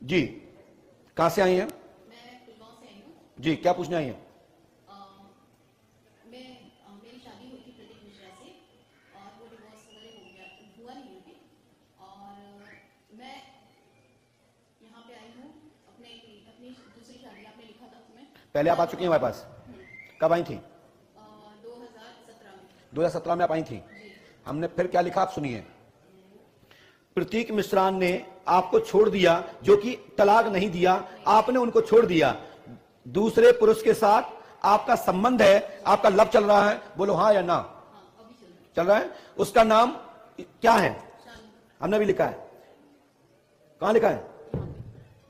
जी, कहां से आई हैं? मैं गुड़गांव से आई हूँ। जी, क्या पूछने आई हैं? मेरी शादी हुई थी प्रदीप मिश्रा से और वो डिवोर्स वगैरह हो गया, हुआ नहीं अभी। और मैं यहाँ पे आई हूँ अपनी दूसरी शादी, आपने लिखा था उसमें। पहले आप आ चुकी हैं हमारे पास? कब आई थी? 2017 में। 2017 में आप आई थी। हमने फिर क्या लिखा आप सुनिए। प्रतीक मिश्रान ने आपको छोड़ दिया, जो कि तलाक नहीं दिया, आपने उनको छोड़ दिया। दूसरे पुरुष के साथ आपका संबंध है, आपका लव चल रहा है, बोलो हाँ या ना? चल रहा है। उसका नाम क्या है? हमने भी लिखा है। कहां लिखा है?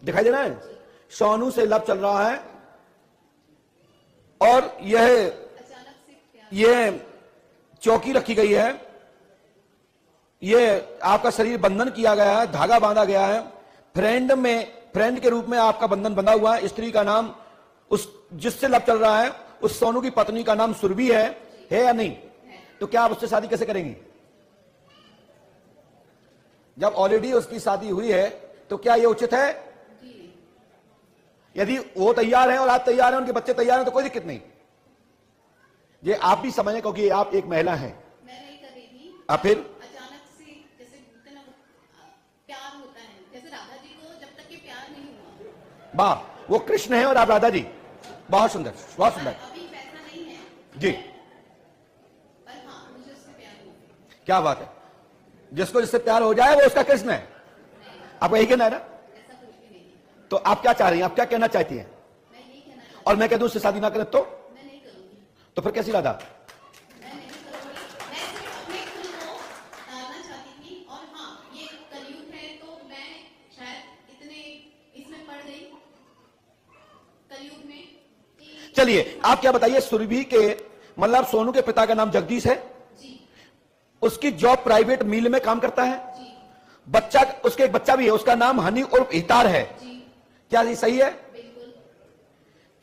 दिखाई दे रहा है? सोनू से लव चल रहा है और यह चौकी रखी गई है, यह आपका शरीर बंधन किया गया है, धागा बांधा गया है। फ्रेंड के रूप में आपका बंधन बंधा हुआ है। स्त्री का नाम, उस जिससे लव चल रहा है, उस सोनू की पत्नी का नाम सुरभि है या नहीं? तो क्या आप उससे शादी कैसे करेंगी? जब ऑलरेडी उसकी शादी हुई है तो क्या यह उचित है? यदि वो तैयार है और आप तैयार हैं, उनके बच्चे तैयार हैं, तो कोई दिक्कत नहीं। ये आप भी समझें, क्योंकि आप एक महिला हैं। मैं नहीं कर रही थी। आप फिर अचानक से जैसे बोलते ना, प्यार होता है, जैसे राधा जी को जब तक कि प्यार नहीं हुआ। वाह, वो कृष्ण है और आप राधा जी। बहुत सुंदर, बहुत सुंदर। अभी वैसा नहीं है जी, पर हाँ, मुझे उससे प्यार हुआ। क्या बात है। जिसको जिससे प्यार हो जाए वो उसका कृष्ण है। आप यही कहना है ना? ऐसा कुछ भी नहीं है। तो आप क्या चाह रही हैं? आप क्या कहना चाहती हैं? मैं यही कहना चाहती और मैं कह दूं उससे शादी ना करें तो? हूँ, मैं नहीं करूंगी। तो फिर कैसी राधा? मैं नहीं करूंगी। मैं सिर्फ अपने खुद को तारना चाहती थी। और हाँ, ये कलयुग है तो मैं शायद इतने इसमें पड़ गई कलयुग में कि चलिए, आप क्या बताइए, सुरभि के मतलब सोनू के पिता का नाम जगदीश है। जी उसकी जॉब प्राइवेट मिल में काम करता है। जी बच्चा, उसके एक बच्चा भी है, उसका नाम हनी और हितार है। जी क्या ये सही है? बिल्कुल।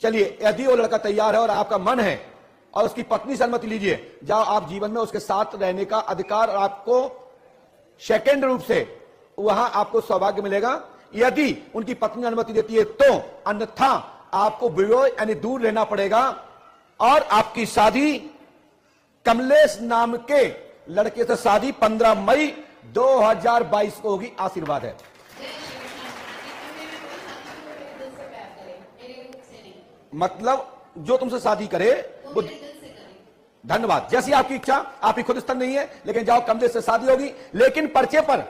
चलिए, यदि वो लड़का तैयार है और आपका मन है और उसकी पत्नी से अनुमति लीजिए, जाओ आप जीवन में उसके साथ रहने का अधिकार, और आपको सेकंड रूप से वहां आपको सौभाग्य मिलेगा, यदि उनकी पत्नी अनुमति देती है तो। अन्यथा आपको विरोध यानी दूर रहना पड़ेगा और आपकी शादी कमलेश नाम के लड़के से शादी 15 मई 2022 को होगी। आशीर्वाद है। मतलब जो तुमसे शादी करे वो, धन्यवाद, जैसी आपकी इच्छा। आपकी खुद स्तर नहीं है, लेकिन जाओ, कमलेश से शादी होगी। लेकिन पर्चे पर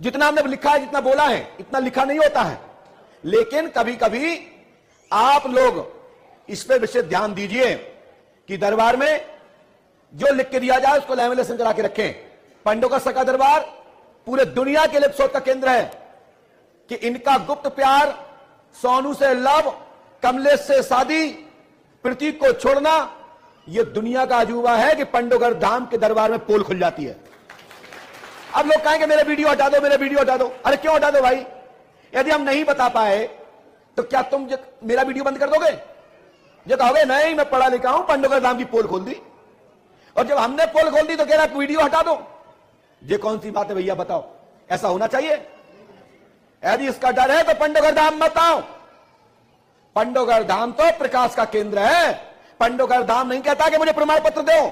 जितना हमने लिखा है, जितना बोला है, इतना लिखा नहीं होता है। लेकिन कभी कभी आप लोग इस पे विशेष ध्यान दीजिए कि दरबार में जो लिख के दिया जाए उसको लैमिनेशन करा के रखें। पंडोकर का दरबार पूरे दुनिया के लिए शोध का केंद्र है कि इनका गुप्त प्यार, सोनू से लव, कमलेश से शादी, प्रतीक को छोड़ना, यह दुनिया का अजूबा है कि पंडोगर धाम के दरबार में पोल खुल जाती है। अब लोग कहेंगे मेरे वीडियो हटा दो, मेरे वीडियो हटा दो। अरे क्यों हटा दो भाई? यदि हम नहीं बता पाए तो क्या तुम मेरा वीडियो बंद कर दोगे? जो कहोगे नहीं मैं पढ़ा लिखा हूं, पंडोगर धाम की पोल खोल दी, और जब हमने पोल खोल दी तो कह रहा वीडियो हटा दो। ये कौन सी बात है भैया, बताओ? ऐसा होना चाहिए? यदि इसका डर है तो पंडोगर धाम मत आओ। पंडोगर धाम तो प्रकाश का केंद्र है। पंडोगर धाम नहीं कहता कि मुझे प्रमाण पत्र दो।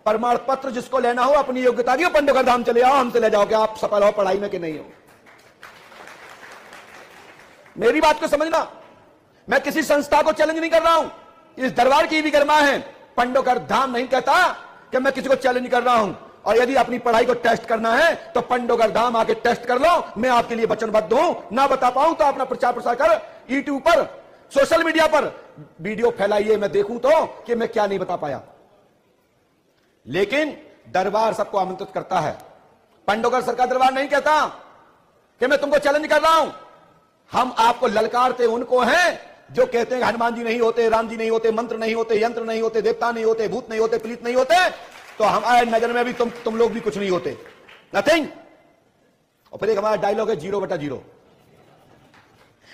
प्रमाण पत्र जिसको लेना हो, अपनी योग्यता की, पंडोगर धाम चले आओ, हमसे ले जाओ कि आप सफल हो पढ़ाई में कि नहीं हो। मेरी बात को समझना, मैं किसी संस्था को चैलेंज नहीं कर रहा हूं। इस दरबार की भी गरिमा है। पंडोगर धाम नहीं कहता कि मैं किसी को चैलेंज कर रहा हूं। और यदि अपनी पढ़ाई को टेस्ट करना है तो पंडोगर धाम आके टेस्ट कर लो। मैं आपके लिए वचनबद्ध हूं। ना बता पाऊं तो अपना प्रचार प्रसार कर, यूट्यूब पर, सोशल मीडिया पर वीडियो फैलाइए, मैं देखूं तो कि मैं क्या नहीं बता पाया। लेकिन दरबार सबको आमंत्रित करता है। पंडोगर सर का दरबार नहीं कहता कि मैं तुमको चैलेंज कर रहा हूं। हम आपको ललकारते उनको हैं जो कहते हैं हनुमान जी नहीं होते, राम जी नहीं होते, मंत्र नहीं होते, यंत्र नहीं होते, देवता नहीं होते, भूत नहीं होते, प्रीत नहीं होते, तो हमारे नजर में भी तुम लोग भी कुछ नहीं होते, नथिंग। और फिर एक हमारा डायलॉग है 0/0।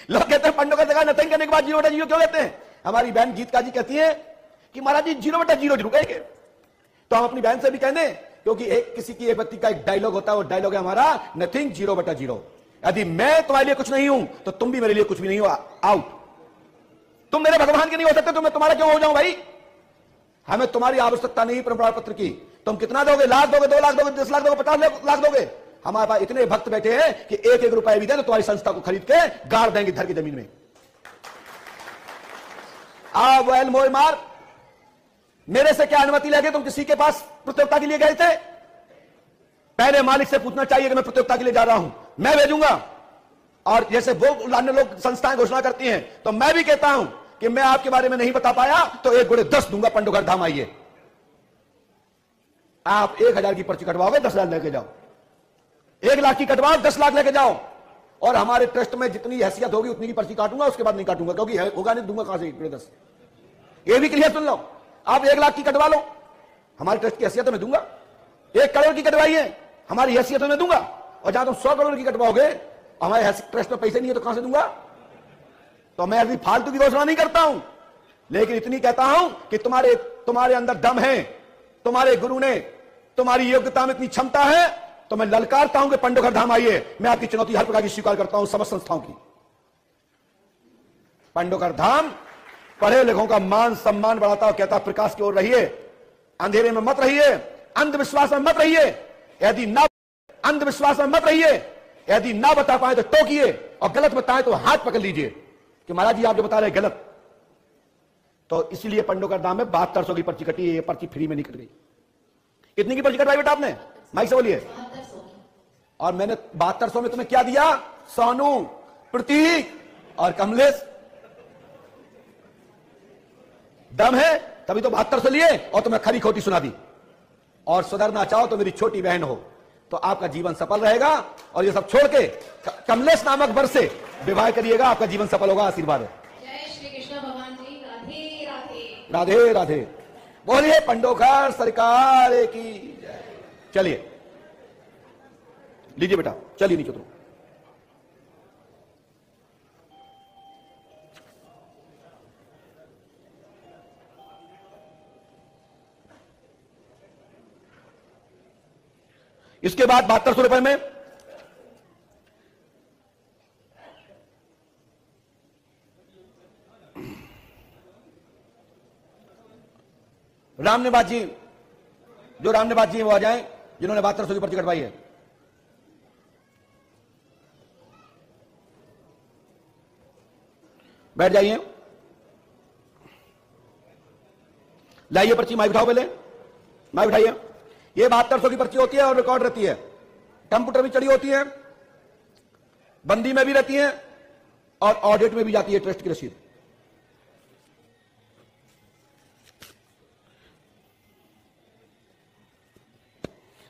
लोग कहते हैं पंडोगर जगह नथिंग करने के बाद 0/0 क्यों कहते हैं? हमारी बहन गीतका जी कहती है कि महाराज जी 0/0 जरूर कहेंगे। तो हम अपनी बहन से भी कहने, क्योंकि किसी की एक व्यक्ति का एक डायलॉग होता है, वो डायलॉग है हमारा नथिंग 0/0। यदि मैं तुम्हारे लिए कुछ नहीं हूं तो तुम भी मेरे लिए कुछ भी नहीं हो। आउट। तुम मेरे भगवान के नहीं हो सकते तो मैं तुम्हारा क्यों हो जाऊं भाई? हमें तुम्हारी आवश्यकता नहीं प्रमाण पत्र की। तुम कितना दोगे? लाख दोगे, 2 लाख दोगे, 10 लाख दोगे, 50 लाख दोगे? हमारे पास इतने भक्त बैठे हैं कि 1-1 रुपए भी दे तो तुम्हारी संस्था को खरीद के गाड़ देंगे घर की जमीन में। वैल मोर मार, मेरे से क्या अनुमति लगे? तुम किसी के पास प्रतियोगिता के लिए गए थे? पहले मालिक से पूछना चाहिए कि मैं प्रतियोगिता के लिए जा रहा हूं, मैं भेजूंगा। और जैसे वो अन्य लोग संस्थाएं घोषणा करती हैं, तो मैं भी कहता हूं कि मैं आपके बारे में नहीं बता पाया तो 1 गुणे 10 दूंगा। पंडोगर धाम आइए। आप 1000 की पर्ची कटवाओगे, 10,000 लेके जाओ। 1 लाख की कटवाओ, 10 लाख लेके जाओ। और हमारे ट्रस्ट में जितनी हैसियत होगी उतनी की पर्ची काटूंगा, उसके बाद नहीं काटूंगा, क्योंकि होगा नहीं, दूंगा कहां से 1 10। ये भी क्लियर सुन लो। आप 1 लाख की कटवा लो, हमारे ट्रस्ट की हैसियत में दूंगा। 1 करोड़ की कटवाइए, हमारी हैसियत में दूंगा। और जहां तुम 100 करोड़ की कटवाओगे, हमारे ट्रस्ट में पैसे नहीं है तो कहां से दूंगा? तो मैं अभी फालतू की घोषणा नहीं करता हूं, लेकिन इतनी कहता हूं कि तुम्हारे अंदर दम है, तुम्हारे गुरु ने तुम्हारी योग्यता में इतनी क्षमता है, तो मैं ललकारता हूं कि पंडोगर धाम आइए। मैं आपकी चुनौती हर प्रकार की स्वीकार करता हूं, समस्त संस्थाओं की। पंडोगर धाम पढ़े लिखों का मान सम्मान बढ़ाता और कहता प्रकाश की ओर रहिए, अंधेरे में मत रहिए, अंधविश्वास में मत रहिए। यदि ना अंधविश्वास में मत रहिए, यदि ना बता पाए तो टोकिए, और गलत बताए तो हाथ पकड़ लीजिए कि महाराज जी आप जो बता रहे हैं गलत। तो इसीलिए पंडोगर धाम में 7200 की पर्ची कटी है। ये पर्ची फ्री में नहीं कट गई। कितनी की पर्ची कटवाई बेटा आपने? माइक से बोलिए। और मैंने 7200 में तुम्हें क्या दिया? सोनू, प्रतीक और कमलेश। दम है तभी तो 7200 लिए और तुम्हें खरी खोटी सुना दी। और सुधरना चाहो तो मेरी छोटी बहन हो तो आपका जीवन सफल रहेगा। और ये सब छोड़ के कमलेश नामक वर से विवाह करिएगा, आपका जीवन सफल होगा। आशीर्वाद है। जय श्री कृष्ण भगवान जी। राधे राधे। राधे राधे। बोलिए पंडोगर सरकार की जय। चलिए लीजिए बेटा, चलिए नीचे उतरो। इसके बाद 7200 रुपए में रामनिवास जी, जो रामनिवास जी वो आ जाएं, जिन्होंने 7200 की पर्ची कटवाई है। बैठ जाइए, लाइए पर्ची। माइक उठाओ, पहले माइक उठाइए। ये 7200 की पर्ची होती है और रिकॉर्ड रहती है, कंप्यूटर भी चढ़ी होती है, बंदी में भी रहती है और ऑडिट में भी जाती है ट्रस्ट की रसीद।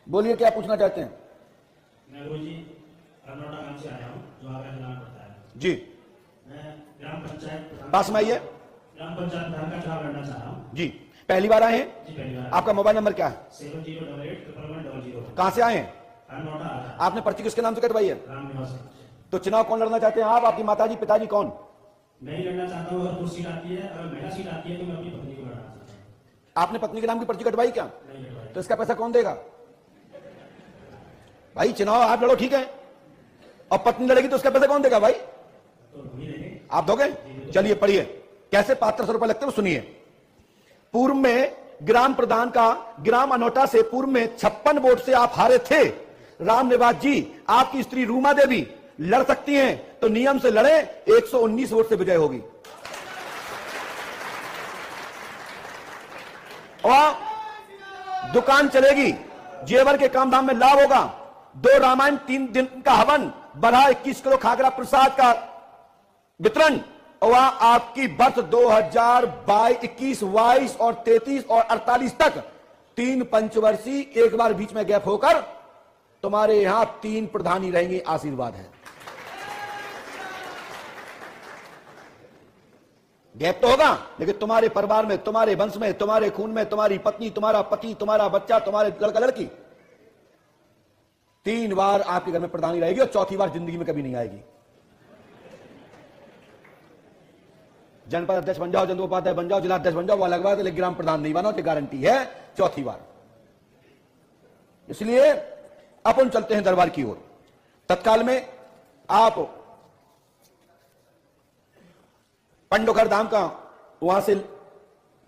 बोलिए क्या पूछना चाहते हैं? मैं गुरु जी अरनोटा गांव से आया हूं, जो आगरा जिला में पड़ता है जी। मैं ग्राम पंचायत पास में आइए। ग्राम पंचायत प्रधान का चुनाव लड़ना चाह रहा हूं जी। पहली बार आए हैं? जी पहली बार। आपका मोबाइल नंबर क्या है? 70881100। कहां से आए हैं? अरनोटा आगरा। आपने पर्ची किसके नाम से कटवाई है? रामनिवास। तो चुनाव कौन लड़ना चाहते हैं आप, आपकी माताजी, पिताजी, कौन? मैं ही लड़ना चाहता हूं। अगर पुरुष सीट आती है, अगर महिला सीट आती है तो मैं अपनी पत्नी को लड़ना चाहता हूं। आपने पत्नी के नाम की पर्ची कटवाई क्या? नहीं लड़वाई। तो इसका पैसा कौन देगा भाई? चुनाव आप लड़ो ठीक है, और पत्नी लड़ेगी तो उसका पैसा कौन देगा भाई? तो हम ही देंगे। आप दोगे? चलिए पढ़िए कैसे 7200 रुपए लगते हैं, सुनिए। पूर्व में ग्राम प्रधान का ग्राम अनोटा से पूर्व में 56 वोट से आप हारे थे। रामनिवास जी, आपकी स्त्री रूमा देवी लड़ सकती हैं तो नियम से लड़े, 119 वोट से विजय होगी। और दुकान चलेगी, जेवर के काम धाम में लाभ होगा। 2 रामायण 3 दिन का हवन, बढ़ा 21 किलो खागरा प्रसाद का वितरण। और आपकी वर्ष 2021, 22 और 33 और 48 तक 3 पंचवर्षीय, एक बार बीच में गैप होकर तुम्हारे यहां 3 प्रधानी रहेंगे। आशीर्वाद है। गैप तो होगा, लेकिन तुम्हारे परिवार में, तुम्हारे वंश में, तुम्हारे खून में, तुम्हारी पत्नी, तुम्हारा पति, तुम्हारा बच्चा, तुम्हारे लड़का लड़की 3 बार आपके घर में प्रधानी रहेगी और चौथी बार जिंदगी में कभी नहीं आएगी। जनपद अध्यक्ष बन जाओ, जनोपाध्याय बन जाओ, जिला अध्यक्ष बन जाओ, वो अलग बात है, लेकिन ग्राम प्रधान नहीं बनो, तो गारंटी है चौथी बार। इसलिए अपन चलते हैं दरबार की ओर। तत्काल में आप पंडोकर धाम का वहां से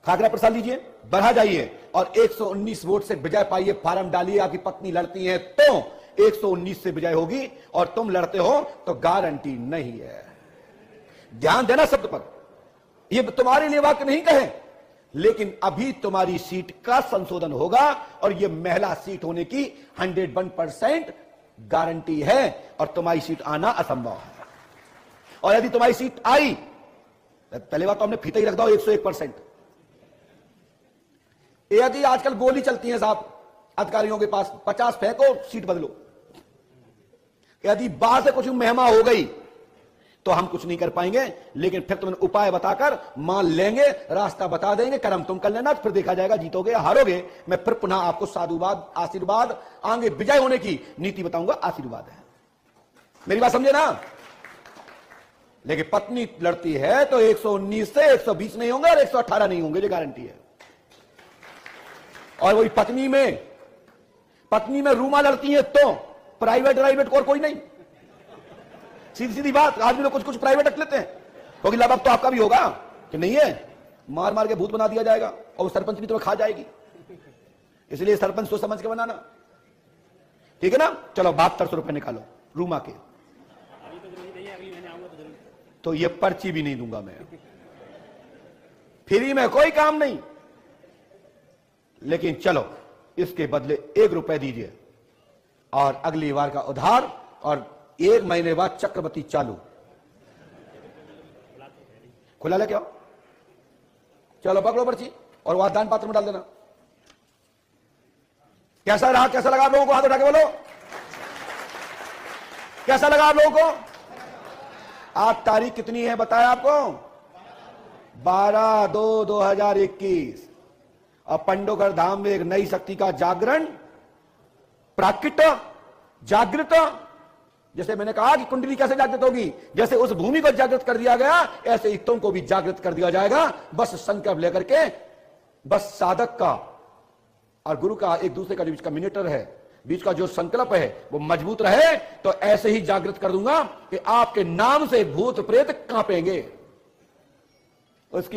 खागरा प्रसाद लीजिए, बढ़ा जाइए और 119 वोट से विजय पाइए, फार्म डालिए। आपकी पत्नी लड़ती है तो 119 से विजय होगी और तुम लड़ते हो तो गारंटी नहीं है। ध्यान देना शब्द पर, ये तुम्हारे लिए वाक्य नहीं कहे, लेकिन अभी तुम्हारी सीट का संशोधन होगा और यह महिला सीट होने की 101% गारंटी है और तुम्हारी सीट आना असंभव है। और यदि तुम्हारी सीट आई, पहले बात तो हमने फीता ही रख दो 101%। यदि आजकल गोली चलती है साहब अधिकारियों के पास, 50 फेंको सीट बदलो। यदि बाहर से कुछ महिमा हो गई तो हम कुछ नहीं कर पाएंगे, लेकिन फिर तुम्हें उपाय बताकर मान लेंगे, रास्ता बता देंगे, कर्म तुम कर लेना, फिर देखा जाएगा जीतोगे हारोगे। मैं फिर पुनः आपको साधुवाद, आशीर्वाद, आगे विजय होने की नीति बताऊंगा। आशीर्वाद है, मेरी बात समझे ना। लेकिन पत्नी लड़ती है तो 119 से 120 नहीं होंगे और 118 नहीं होंगे, ये गारंटी है। और वही पत्नी में रूमा लड़ती है तो प्राइवेट और कोई नहीं। सीधी सीधी बात, आदमी लोग कुछ कुछ प्राइवेट रख लेते हैं क्योंकि लाभ तो आपका भी होगा कि नहीं है, मार मार के भूत बना दिया जाएगा और सरपंच भी तुम्हें खा जाएगी। इसलिए सरपंच सोच समझ के बनाना, ठीक है ना। चलो 7200 रुपए निकालो रूमा के, तो ये पर्ची भी नहीं दूंगा मैं, फ्री में कोई काम नहीं। लेकिन चलो इसके बदले 1 रुपए दीजिए और अगली बार का उधार, और 1 महीने बाद चक्रवृद्धि चालू। खुला ले क्या, चलो पकड़ो पर्ची और वहां दान पात्र में डाल देना। कैसा रहा, कैसा लगा आप लोगों को, हाथ उठा के बोलो कैसा लगा आप लोगों को। आज तारीख कितनी है बताया आपको, 12/2/2021। और पंडोकर धाम में एक नई शक्ति का जागरण, प्राकृत जागृत। जैसे मैंने कहा कि कुंडली कैसे जागृत होगी, जैसे उस भूमि को जागृत कर दिया गया, ऐसे ही तुमको भी जागृत कर दिया जाएगा। बस संकल्प लेकर के, बस साधक का और गुरु का एक दूसरे का बीच का मिनीटर है, बीच का जो संकल्प है वो मजबूत रहे तो ऐसे ही जागृत कर दूंगा कि आपके नाम से भूत प्रेत कांपेंगे। उसकी